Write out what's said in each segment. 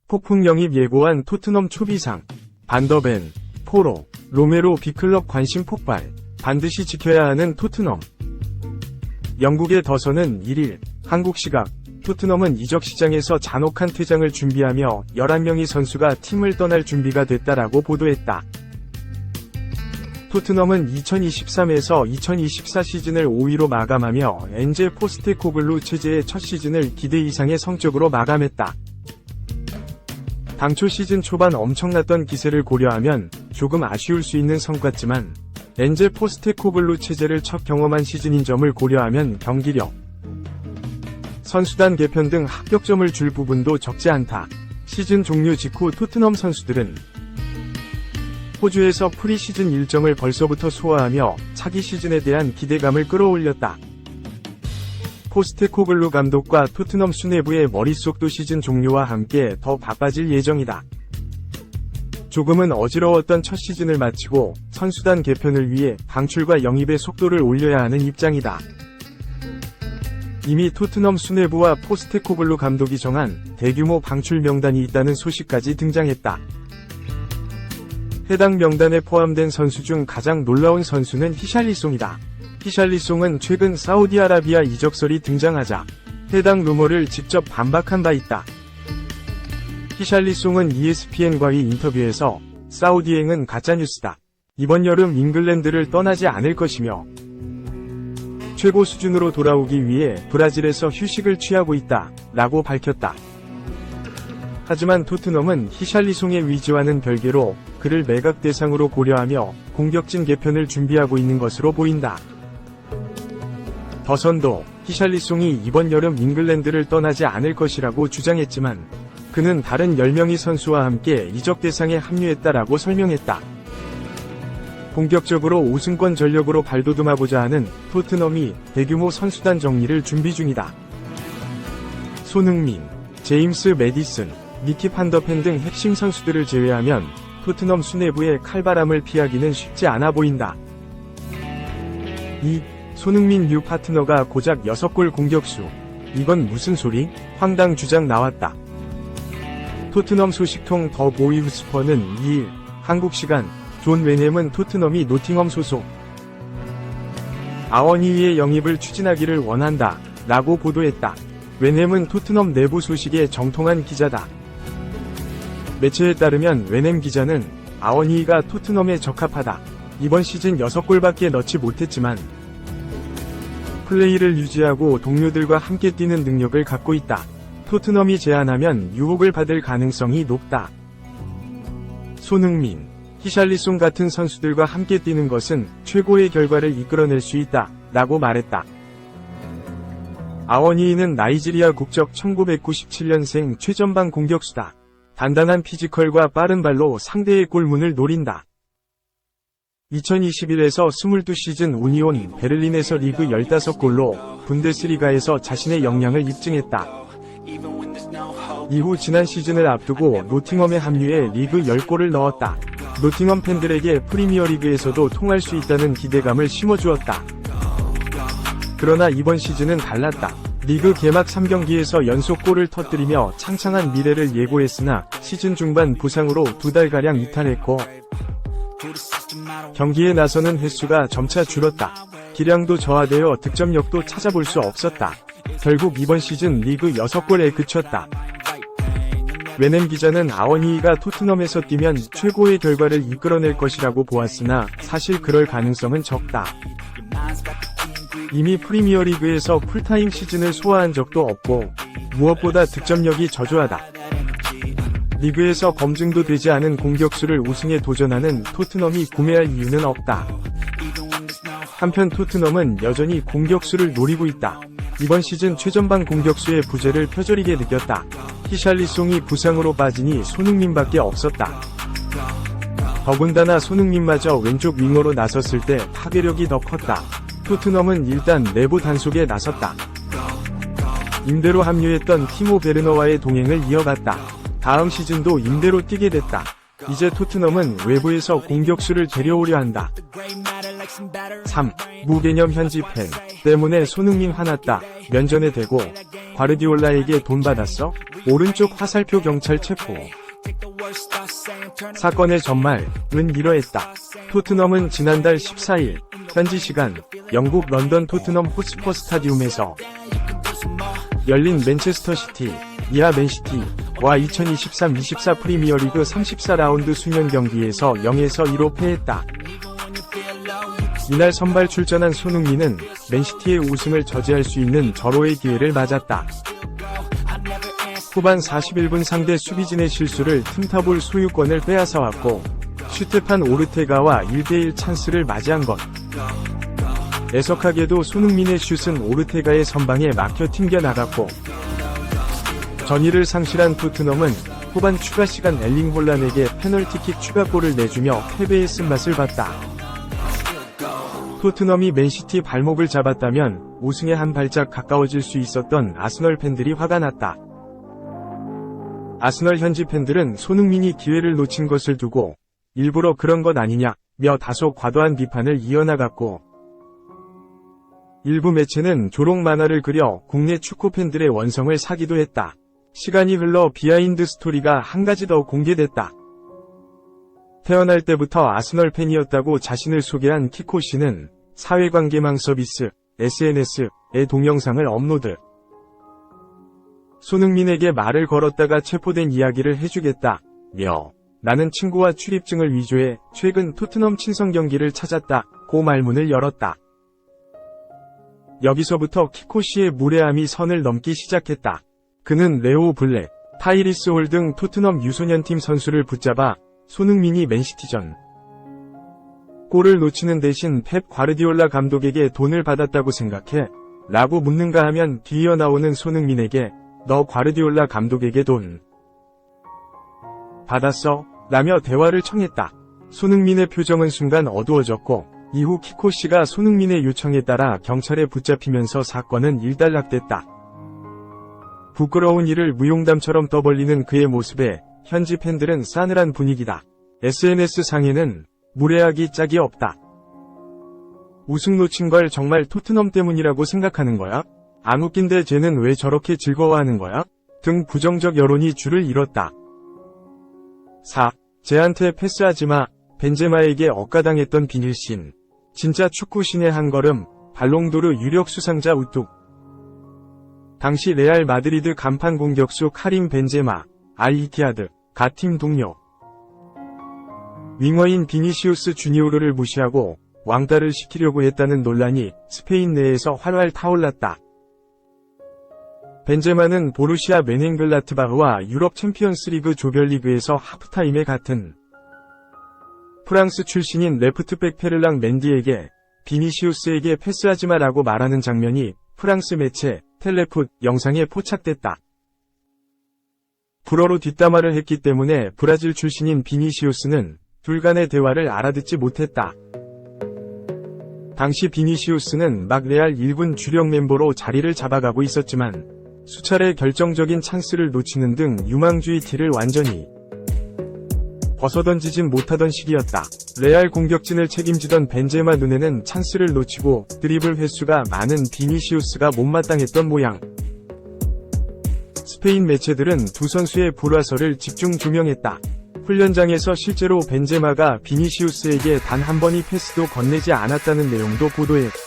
폭풍 영입 예고한 토트넘 초비상, 반더벤, 포로, 로메로 B클럽 관심 폭발, 반드시 지켜야 하는 토트넘. 영국의 더선은 1일, 한국 시각, 토트넘은 이적 시장에서 잔혹한 퇴장을 준비하며 11명의 선수가 팀을 떠날 준비가 됐다라고 보도했다. 토트넘은 2023에서 2024 시즌을 5위로 마감하며 엔제 포스테코글루 체제의 첫 시즌을 기대 이상의 성적으로 마감했다. 당초 시즌 초반 엄청났던 기세를 고려하면 조금 아쉬울 수 있는 성과지만 엔제 포스테코글루 체제를 첫 경험한 시즌인 점을 고려하면 경기력, 선수단 개편 등 합격점을 줄 부분도 적지 않다. 시즌 종료 직후 토트넘 선수들은 호주에서 프리시즌 일정을 벌써부터 소화하며 차기 시즌에 대한 기대감을 끌어올렸다. 포스테코글루 감독과 토트넘 수뇌부의 머릿속도 시즌 종료와 함께 더 바빠질 예정이다. 조금은 어지러웠던 첫 시즌을 마치고 선수단 개편을 위해 방출과 영입의 속도를 올려야 하는 입장이다. 이미 토트넘 수뇌부와 포스테코글루 감독이 정한 대규모 방출 명단이 있다는 소식까지 등장했다. 해당 명단에 포함된 선수 중 가장 놀라운 선수는 히샬리송이다. 히샬리송은 최근 사우디아라비아 이적설이 등장하자 해당 루머를 직접 반박한 바 있다. 히샬리송은 ESPN과의 인터뷰에서 사우디행은 가짜뉴스다. 이번 여름 잉글랜드를 떠나지 않을 것이며 최고 수준으로 돌아오기 위해 브라질에서 휴식을 취하고 있다 라고 밝혔다. 하지만 토트넘은 히샬리송의 위지와는 별개로 그를 매각 대상으로 고려하며 공격진 개편을 준비하고 있는 것으로 보인다. 더선도 히샬리송이 이번 여름 잉글랜드를 떠나지 않을 것이라고 주장했지만 그는 다른 10명의 선수와 함께 이적 대상에 합류했다라고 설명했다. 본격적으로 우승권 전력으로 발돋움하고자 하는 토트넘이 대규모 선수단 정리를 준비 중이다. 손흥민, 제임스 매디슨, 니키 판더펜 등 핵심 선수들을 제외하면 토트넘 수뇌부의 칼바람을 피하기는 쉽지 않아 보인다. 손흥민 뉴 파트너가 고작 6골 공격수. 이건 무슨 소리? 황당 주장 나왔다. 토트넘 소식통 더 보이브스퍼는 2일 한국 시간 존 웨넴은 토트넘이 노팅엄 소속 아워니의 영입을 추진하기를 원한다 라고 보도했다. 웨넴은 토트넘 내부 소식에 정통한 기자다. 매체에 따르면 웨넴 기자는 아워니가 토트넘에 적합하다. 이번 시즌 6골밖에 넣지 못했지만 플레이를 유지하고 동료들과 함께 뛰는 능력을 갖고 있다. 토트넘이 제안하면 유혹을 받을 가능성이 높다. 손흥민, 히샬리송 같은 선수들과 함께 뛰는 것은 최고의 결과를 이끌어낼 수 있다 라고 말했다. 아워니는 나이지리아 국적 1997년생 최전방 공격수다. 단단한 피지컬과 빠른 발로 상대의 골문을 노린다. 2021에서 22시즌 우니온 베를린에서 리그 15골로 분데스리가에서 자신의 역량을 입증했다. 이후 지난 시즌을 앞두고 노팅엄에 합류해 리그 10골을 넣었다. 노팅엄 팬들에게 프리미어리그에서도 통할 수 있다는 기대감을 심어주었다. 그러나 이번 시즌은 달랐다. 리그 개막 3경기에서 연속골을 터뜨리며 창창한 미래를 예고했으나 시즌 중반 부상으로 2달가량 이탈했고 경기에 나서는 횟수가 점차 줄었다. 기량도 저하되어 득점력도 찾아볼 수 없었다. 결국 이번 시즌 리그 6골에 그쳤다. 웨넴 기자는 아워니가 토트넘에서 뛰면 최고의 결과를 이끌어낼 것이라고 보았으나 사실 그럴 가능성은 적다. 이미 프리미어리그에서 풀타임 시즌을 소화한 적도 없고 무엇보다 득점력이 저조하다. 리그에서 검증도 되지 않은 공격수를 우승에 도전하는 토트넘이 구매할 이유는 없다. 한편 토트넘은 여전히 공격수를 노리고 있다. 이번 시즌 최전방 공격수의 부재를 표저리게 느꼈다. 히샬리송이 부상으로 빠지니 손흥민밖에 없었다. 더군다나 손흥민마저 왼쪽 윙어로 나섰을 때 파괴력이 더 컸다. 토트넘은 일단 내부 단속에 나섰다. 임대로 합류했던 티모 베르너와의 동행을 이어갔다. 다음 시즌도 임대로 뛰게 됐다. 이제 토트넘은 외부에서 공격수를 데려오려 한다. 3. 무개념 현지 팬 때문에 손흥민 화났다. 면전에 대고 과르디올라에게 돈 받았어? 오른쪽 화살표 경찰 체포. 사건의 전말은 이러했다. 토트넘은 지난달 14일 현지 시간 영국 런던 토트넘 호스퍼 스타디움에서 열린 맨체스터 시티 이하 맨시티와 2023-24 프리미어리그 34라운드 수년 경기에서 0에서 2로 패했다. 이날 선발 출전한 손흥민은 맨시티의 우승을 저지할 수 있는 절호의 기회를 맞았다. 후반 41분 상대 수비진의 실수를 틈타볼 소유권을 빼앗아왔고 슈테판 오르테가와 1대1 찬스를 맞이한 것. 애석하게도 손흥민의 슛은 오르테가의 선방에 막혀 튕겨나갔고 전의를 상실한 토트넘은 후반 추가 시간 엘링 홀란에게 페널티킥 추가골을 내주며 패배의 쓴맛을 봤다. 토트넘이 맨시티 발목을 잡았다면 우승에 한 발짝 가까워질 수 있었던 아스널 팬들이 화가 났다. 아스널 현지 팬들은 손흥민이 기회를 놓친 것을 두고 일부러 그런 것 아니냐며 다소 과도한 비판을 이어나갔고 일부 매체는 조롱 만화를 그려 국내 축구 팬들의 원성을 사기도 했다. 시간이 흘러 비하인드 스토리가 한 가지 더 공개됐다. 태어날 때부터 아스널 팬이었다고 자신을 소개한 키코 씨는 사회관계망 서비스 SNS에 동영상을 업로드. 손흥민에게 말을 걸었다가 체포된 이야기를 해주겠다며 나는 친구와 출입증을 위조해 최근 토트넘 친선 경기를 찾았다고 말문을 열었다. 여기서부터 키코 씨의 무례함이 선을 넘기 시작했다. 그는 레오 블랙, 타이리스 홀 등 토트넘 유소년팀 선수를 붙잡아 손흥민이 맨시티전 골을 놓치는 대신 펩 과르디올라 감독에게 돈을 받았다고 생각해? 라고 묻는가 하면 뒤이어 나오는 손흥민에게 너 과르디올라 감독에게 돈 받았어? 라며 대화를 청했다. 손흥민의 표정은 순간 어두워졌고 이후 키코 씨가 손흥민의 요청에 따라 경찰에 붙잡히면서 사건은 일단락됐다. 부끄러운 일을 무용담처럼 떠벌리는 그의 모습에 현지 팬들은 싸늘한 분위기다. SNS상에는 무례하기 짝이 없다. 우승 놓친 걸 정말 토트넘 때문이라고 생각하는 거야? 안 웃긴데 쟤는 왜 저렇게 즐거워하는 거야? 등 부정적 여론이 줄을 이뤘다. 4. 쟤한테 패스하지마. 벤제마에게 억가당했던 비닐씬. 진짜 축구신의 한 걸음. 발롱도르 유력 수상자 우뚝. 당시 레알 마드리드 간판 공격수 카림 벤제마, 알-이티하드, 가팀 동료. 윙어인 비니시우스 주니오르를 무시하고 왕따를 시키려고 했다는 논란이 스페인 내에서 활활 타올랐다. 벤제마는 보루시아 멘헨글라트바흐와 유럽 챔피언스리그 조별리그에서 하프타임에 같은 프랑스 출신인 레프트백 페를랑 맨디에게 비니시우스에게 패스하지마라고 말하는 장면이 프랑스 매체 텔레풋 영상에 포착됐다. 불어로 뒷담화를 했기 때문에 브라질 출신인 비니시우스는 둘 간의 대화를 알아듣지 못했다. 당시 비니시우스는 막 레알 1군 주력 멤버로 자리를 잡아가고 있었지만 수차례 결정적인 찬스를 놓치는 등 유망주의 티를 완전히 벗어던지진 못하던 시기였다. 레알 공격진을 책임지던 벤제마 눈에는 찬스를 놓치고 드리블 횟수가 많은 비니시우스가 못마땅했던 모양. 스페인 매체들은 두 선수의 불화설을 집중 조명했다. 훈련장에서 실제로 벤제마가 비니시우스에게 단 한 번의 패스도 건네지 않았다는 내용도 보도했다.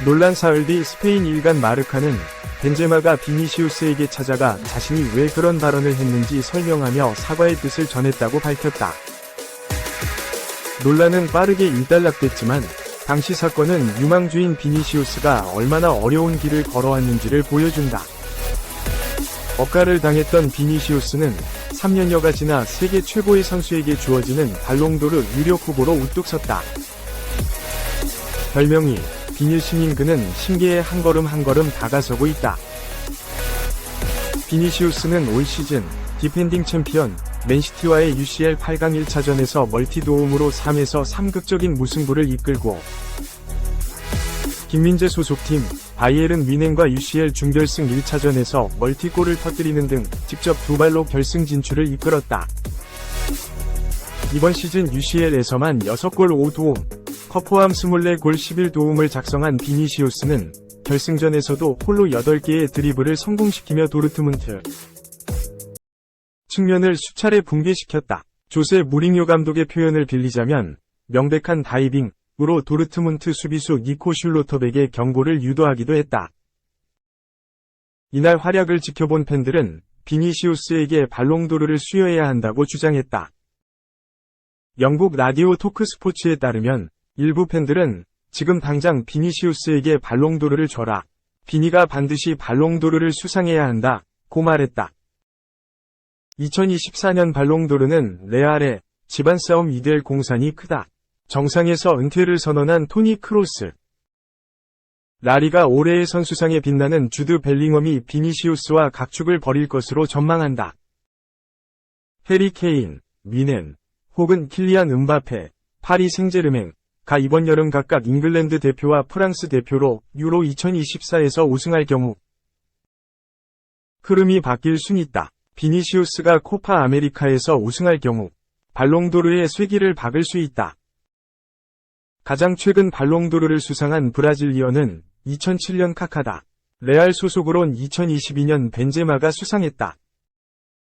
논란 사흘 뒤 스페인 일간 마르카는 벤제마가 비니시우스에게 찾아가 자신이 왜 그런 발언을 했는지 설명하며 사과의 뜻을 전했다고 밝혔다. 논란은 빠르게 일단락됐지만 당시 사건은 유망주인 비니시우스가 얼마나 어려운 길을 걸어왔는지를 보여준다. 억가를 당했던 비니시우스는 3년여가 지나 세계 최고의 선수에게 주어지는 발롱도르 유력 후보로 우뚝 섰다. 별명이 비닐신인 그는 신기에 한 걸음 한 걸음 다가서고 있다. 비니시우스는 올 시즌 디펜딩 챔피언 맨시티와의 UCL 8강 1차전에서 멀티도움으로 3에서 3극적인 무승부를 이끌고 김민재 소속팀 바이에른 뮌헨과 UCL 중결승 1차전에서 멀티골을 터뜨리는 등 직접 두 발로 결승 진출을 이끌었다. 이번 시즌 UCL에서만 6골 5도움, 포함 24골 11도움을 작성한 비니시우스는 결승전에서도 홀로 8개의 드리블을 성공시키며 도르트문트 측면을 수차례 붕괴시켰다. 조세 무리뉴 감독의 표현을 빌리자면 명백한 다이빙으로 도르트문트 수비수 니코 슐로터백의 경고를 유도하기도 했다. 이날 활약을 지켜본 팬들은 비니시우스에게 발롱도르를 수여해야 한다고 주장했다. 영국 라디오 토크스포츠에 따르면 일부 팬들은 지금 당장 비니시우스에게 발롱도르를 줘라. 비니가 반드시 발롱도르를 수상해야 한다고 말했다. 2024년 발롱도르는 레알의 집안 싸움 이될 공산이 크다. 정상에서 은퇴를 선언한 토니 크로스. 라리가 올해의 선수상에 빛나는 주드 벨링엄이 비니시우스와 각축을 벌일 것으로 전망한다. 해리 케인, 미넨, 혹은 킬리안 음바페, 파리 생제르맹가 이번 여름 각각 잉글랜드 대표와 프랑스 대표로 유로 2024에서 우승할 경우 흐름이 바뀔 순 있다. 비니시우스가 코파 아메리카에서 우승할 경우 발롱도르의 쇠기를 박을 수 있다. 가장 최근 발롱도르를 수상한 브라질리언은 2007년 카카다. 레알 소속으론 2022년 벤제마가 수상했다.